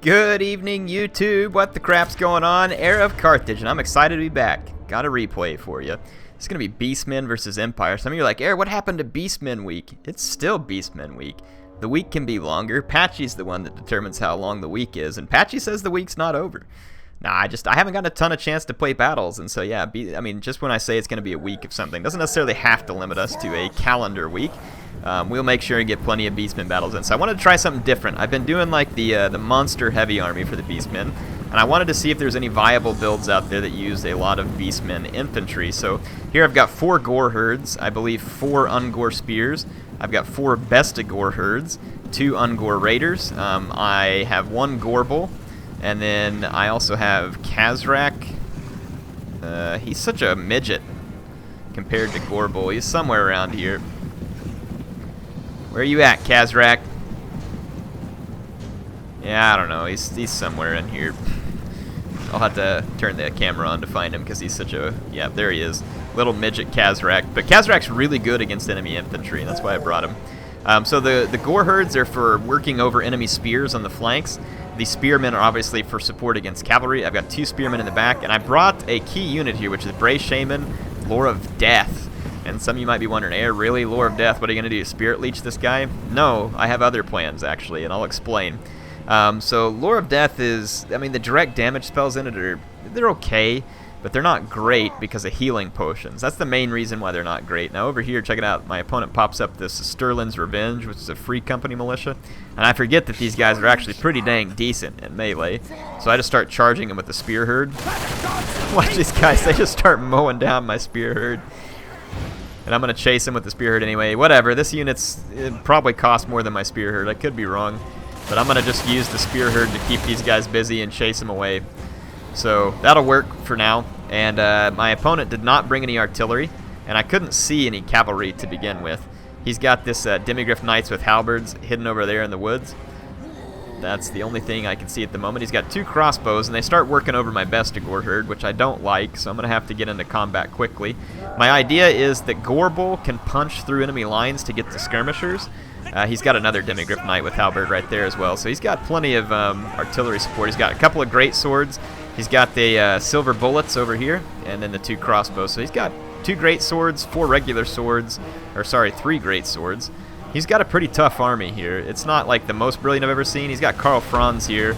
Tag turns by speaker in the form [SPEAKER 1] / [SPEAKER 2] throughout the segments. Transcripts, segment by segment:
[SPEAKER 1] Good evening, YouTube. What the crap's going on? HeirofCarthage, and I'm excited to be back. Got a replay for you. It's going to be Beastmen versus Empire. Some of you are like, what happened to Beastmen week? It's still Beastmen week. The week can be longer. Patchy's the one that determines how long the week is, and Patchy says the week's not over. Nah, I haven't gotten a ton of chance to play battles, and so yeah, just when I say it's going to be a week of something, doesn't necessarily have to limit us to a calendar week. We'll make sure and get plenty of Beastmen battles in. So I wanted to try something different. I've been doing like the monster heavy army for the Beastmen, and I wanted to see if there's any viable builds out there that use a lot of Beastmen infantry. So here I've got 4 Warherds, I believe 4 Ungor spears. I've got 4 Warherds, 2 Ungor raiders. I have 1 Gorbel, and then I also have Khazrak. He's such a midget compared to Gorbel. He's somewhere around here. Where are you at, Khazrak? Yeah, I don't know. He's somewhere in here. I'll have to turn the camera on to find him because he's such a... Yeah, there he is. Little midget Khazrak. But Khazrak's really good against enemy infantry, and that's why I brought him. So the Warherds are for working over enemy spears on the flanks. The spearmen are obviously for support against cavalry. I've got 2 spearmen in the back, and I brought a key unit here, which is Brave Shaman, Lore of Death. And some of you might be wondering, really? Lore of Death, what are you going to do? Spirit Leech this guy? No, I have other plans, actually, and I'll explain. So Lore of Death is, the direct damage spells in it they're okay, but they're not great because of healing potions. That's the main reason why they're not great. Now over here, check it out. My opponent pops up this Sterling's Revenge, which is a free company militia. And I forget that these guys are actually pretty dang decent in melee. So I just start charging them with the Spear Herd. Watch these guys, they just start mowing down my Spear Herd. And I'm going to chase him with the Spear Herd anyway. Whatever, this unit's probably cost more than my Spear Herd. I could be wrong. But I'm going to just use the Spear Herd to keep these guys busy and chase them away. So that'll work for now. And my opponent did not bring any artillery. And I couldn't see any cavalry to begin with. He's got this Demigryph Knights with halberds hidden over there in the woods. That's the only thing I can see at the moment. He's got 2 crossbows, and they start working over my Beastlords herd, which I don't like, so I'm going to have to get into combat quickly. My idea is that Gorbel can punch through enemy lines to get to skirmishers. He's got another Demigryph Knight with halberd right there as well, so he's got plenty of artillery support. He's got a couple of great swords. He's got the silver bullets over here, and then the 2 crossbows. So he's got 2 great swords, 4 regular swords, or sorry, 3 great swords. He's got a pretty tough army here. It's not like the most brilliant I've ever seen. He's got Karl Franz here.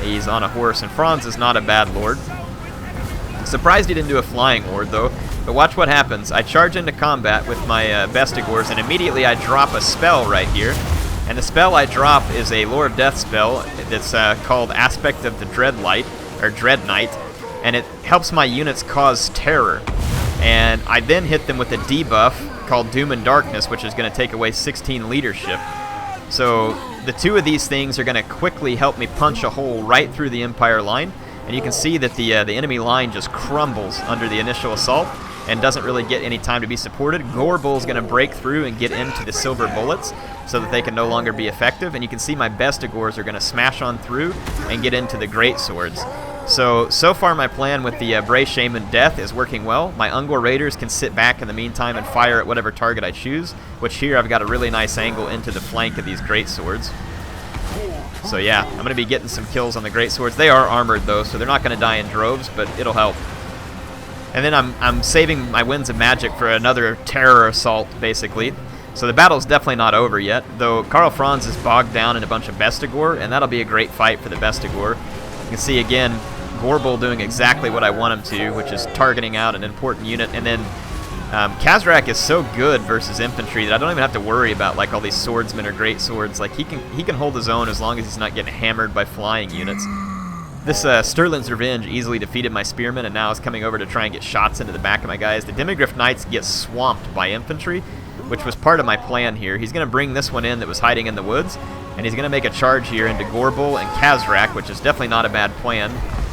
[SPEAKER 1] He's on a horse, and Franz is not a bad lord. I'm surprised he didn't do a flying lord, though. But watch what happens. I charge into combat with my Beastlords, and immediately I drop a spell right here. And the spell I drop is a Lore of Death spell that's called Aspect of the Dreadlight, or Dread Knight, and it helps my units cause terror. And I then hit them with a debuff called Doom and Darkness, which is going to take away 16 leadership. So the 2 of these things are going to quickly help me punch a hole right through the Empire line, and you can see that the enemy line just crumbles under the initial assault and doesn't really get any time to be supported. Gorbel is going to break through and get into the silver bullets so that they can no longer be effective, and you can see my Beastlords are going to smash on through and get into the great swords. So far my plan with the Brave Shaman Death is working well. My Ungor Raiders can sit back in the meantime and fire at whatever target I choose, which here I've got a really nice angle into the flank of these great swords. So yeah, I'm going to be getting some kills on the great swords. They are armored though, so they're not going to die in droves, but it'll help. And then I'm saving my Winds of Magic for another terror assault, basically. So the battle's definitely not over yet, though Karl Franz is bogged down in a bunch of Beastlords, and that'll be a great fight for the Beastlords. You can see again Gorbel doing exactly what I want him to, which is targeting out an important unit. And then Khazrak is so good versus infantry that I don't even have to worry about like all these swordsmen or great swords. Like he can hold his own as long as he's not getting hammered by flying units. This Sterling's Revenge easily defeated my spearmen, and now is coming over to try and get shots into the back of my guys. The Demigryph Knights get swamped by infantry, which was part of my plan here. He's going to bring this one in that was hiding in the woods, and he's going to make a charge here into Gorbel and Khazrak, which is definitely not a bad plan.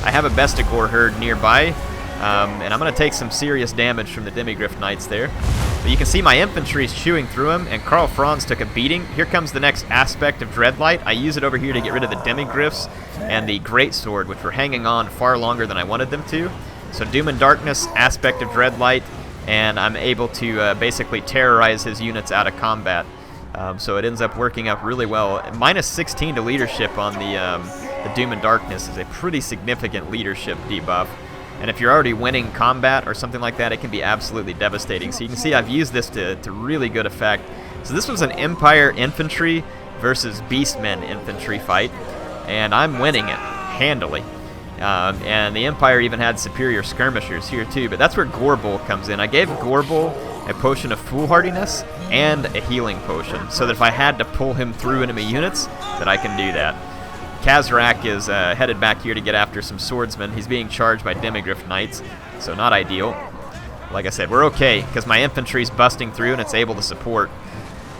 [SPEAKER 1] I have a Beastlords herd nearby, and I'm going to take some serious damage from the Demigryph Knights there. But you can see my infantry is chewing through him, and Karl Franz took a beating. Here comes the next Aspect of Dreadlight. I use it over here to get rid of the Demigryphs and the Greatsword, which were hanging on far longer than I wanted them to. So Doom and Darkness, Aspect of Dreadlight, and I'm able to basically terrorize his units out of combat. So it ends up working out really well. Minus 16 to leadership on the the Doom and Darkness is a pretty significant leadership debuff. And if you're already winning combat or something like that, it can be absolutely devastating. So you can see I've used this to really good effect. So this was an Empire Infantry versus Beastmen Infantry fight, and I'm winning it handily. And the Empire even had superior skirmishers here too, but that's where Gorbel comes in. I gave Gorbel a potion of foolhardiness and a healing potion, so that if I had to pull him through enemy units, that I can do that. Kazrak is headed back here to get after some swordsmen. He's being charged by Demigryph Knights, so not ideal. Like I said, we're okay, because my infantry's busting through and it's able to support.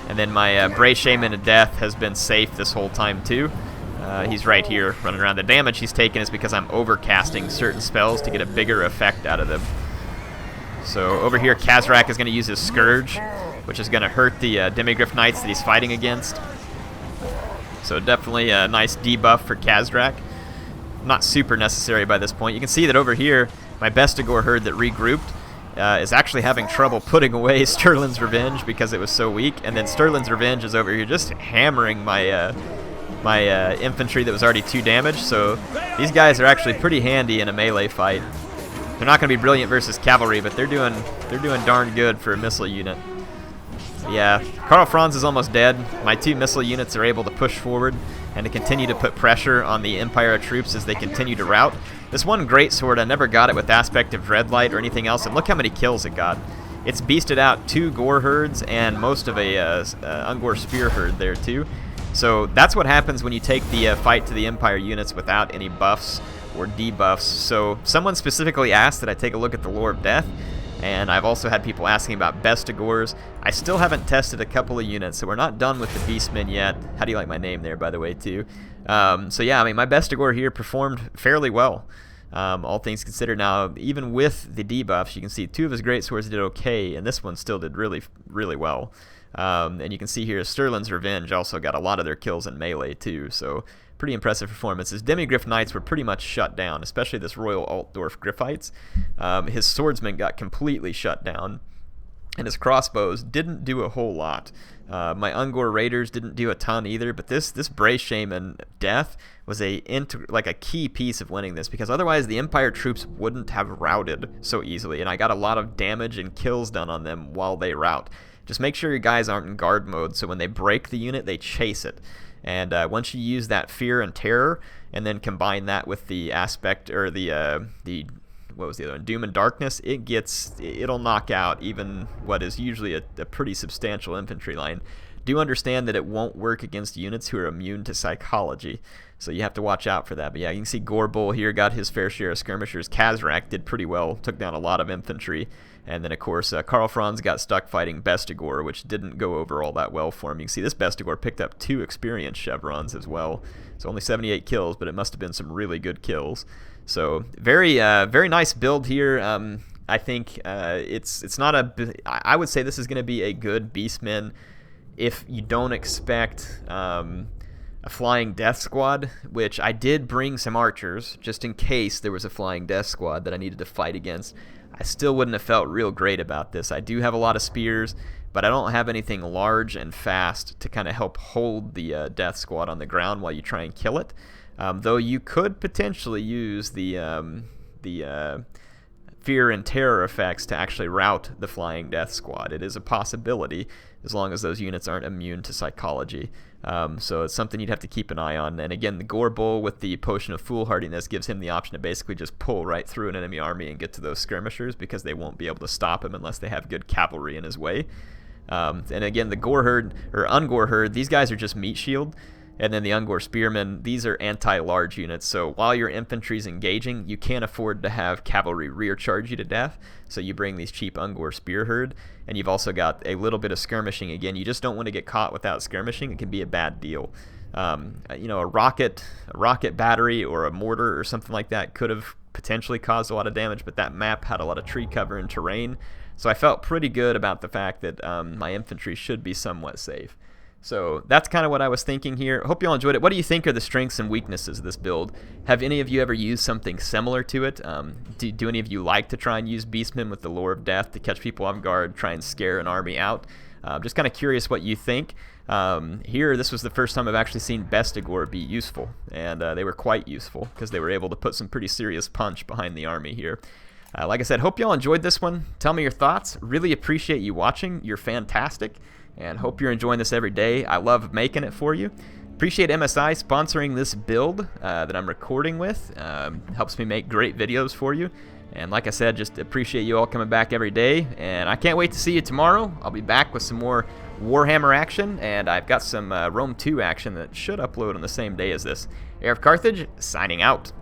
[SPEAKER 1] And then my Bray Shaman of Death has been safe this whole time too. He's right here running around. The damage he's taken is because I'm overcasting certain spells to get a bigger effect out of them. So over here, Kazrak is going to use his Scourge, which is going to hurt the Demigryph Knights that he's fighting against. So definitely a nice debuff for Kazrak. Not super necessary by this point. You can see that over here, my Bestigor herd that regrouped is actually having trouble putting away Sterlin's Revenge because it was so weak. And then Sterlin's Revenge is over here just hammering my my infantry that was already 2 damage. So these guys are actually pretty handy in a melee fight. They're not going to be brilliant versus cavalry, but they're doing darn good for a missile unit. Yeah, Karl Franz is almost dead. My 2 missile units are able to push forward and to continue to put pressure on the Empire troops as they continue to rout. This one greatsword, I never got it with Aspect of Dreadlight or anything else, and look how many kills it got. It's beasted out 2 Gore herds and most of a Ungor spear herd there too. So that's what happens when you take the fight to the Empire units without any buffs or debuffs. So someone specifically asked that I take a look at the Lore of Death, and I've also had people asking about Bestigors. I still haven't tested a couple of units, so we're not done with the Beastmen yet. How do you like my name there, by the way, too? So yeah, I mean, my Bestigor here performed fairly well, all things considered. Now, even with the debuffs, you can see 2 of his greatswords did okay, and this one still did really, really well. And you can see here Sterlin's Revenge also got a lot of their kills in melee, too, so pretty impressive performance. His Demigryph Knights were pretty much shut down, especially this Royal Altdorf Griffites. His swordsmen got completely shut down, and his crossbows didn't do a whole lot. My Ungor Raiders didn't do a ton either, but this Bray Shaman Death was like a key piece of winning this, because otherwise the Empire troops wouldn't have routed so easily, and I got a lot of damage and kills done on them while they rout. Just make sure your guys aren't in guard mode, so when they break the unit, they chase it. And once you use that fear and terror, and then combine that with the aspect, or the what was the other one, Doom and Darkness, it'll knock out even what is usually a pretty substantial infantry line. Do understand that it won't work against units who are immune to psychology, so you have to watch out for that. But yeah, you can see Gorbel here got his fair share of skirmishers. Kazrak did pretty well, took down a lot of infantry. And then, of course, Karl Franz got stuck fighting Bestigor, which didn't go over all that well for him. You can see this Bestigor picked up 2 experience chevrons as well. So only 78 kills, but it must have been some really good kills. So very nice build here. I think it's not I would say this is going to be a good Beastmen if you don't expect a Flying Death Squad, which I did bring some archers just in case there was a Flying Death Squad that I needed to fight against. I still wouldn't have felt real great about this. I do have a lot of spears, but I don't have anything large and fast to kind of help hold the Death Squad on the ground while you try and kill it. Though you could potentially use the fear and terror effects to actually rout the Flying Death Squad. It is a possibility, as long as those units aren't immune to psychology. So it's something you'd have to keep an eye on. And again, the Gorbel with the Potion of Foolhardiness gives him the option to basically just pull right through an enemy army and get to those skirmishers, because they won't be able to stop him unless they have good cavalry in his way. And again, the Gorherd, or Ungor Herd, these guys are just meat shield. And then the Ungor Spearmen, these are anti-large units, so while your infantry's engaging, you can't afford to have cavalry rear charge you to death, so you bring these cheap Ungor Spear Herd, and you've also got a little bit of skirmishing. Again, you just don't want to get caught without skirmishing. It can be a bad deal. You know, a rocket battery or a mortar or something like that could have potentially caused a lot of damage, but that map had a lot of tree cover and terrain, so I felt pretty good about the fact that my infantry should be somewhat safe. So that's kind of what I was thinking here. Hope you all enjoyed it. What do you think are the strengths and weaknesses of this build? Have any of you ever used something similar to it? Do any of you like to try and use Beastmen with the Lore of Death to catch people off guard, try and scare an army out? Just kind of curious what you think. Here, this was the first time I've actually seen Bestigor be useful, and they were quite useful because they were able to put some pretty serious punch behind the army here. Like I said, hope y'all enjoyed this one. Tell me your thoughts. Really appreciate you watching. You're fantastic, and hope you're enjoying this every day. I love making it for you. Appreciate MSI sponsoring this build that I'm recording with. Helps me make great videos for you. And like I said, just appreciate you all coming back every day. And I can't wait to see you tomorrow. I'll be back with some more Warhammer action, and I've got some Rome 2 action that should upload on the same day as this. HeirofCarthage, signing out.